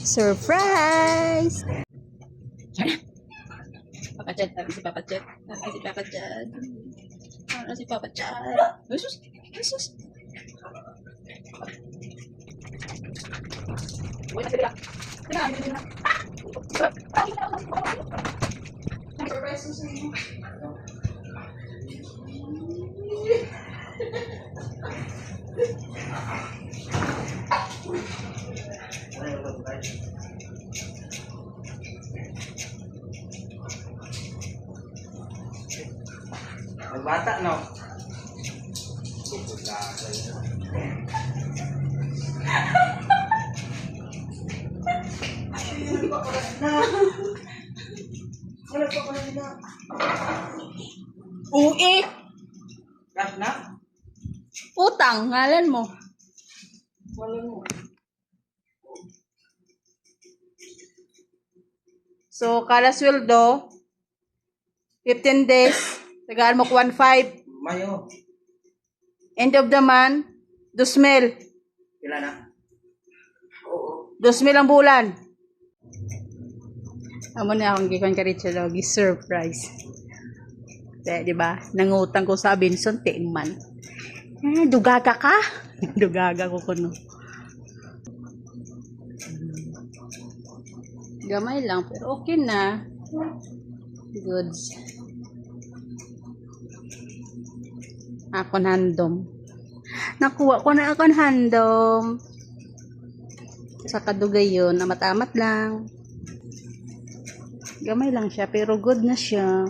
Surprise! Papa Chad, si Papa Chad. Si Papa Chad. Si Papa Chad. Jesus! Jesus! Bata, no? Uwi! Kat na? Utang, ngalan mo. So, kada sweldo, 15 days, tagaan mo 1.5. Mayo. End of the month, 2,000. Kila na? Oo. 2,000 ang bulan. Amo na akong gikon ka Richard Logi, surprise. Kaya, di ba? Nangutang ko sa Benson, 10 man. Dugaga ka? Dugaga ko kuno. Gamay lang, pero okay na. Goods. Akon handom. Nakuha ko na akon handom. Sa kadugay yun, amat-amat lang. Gamay lang siya, pero good na siya.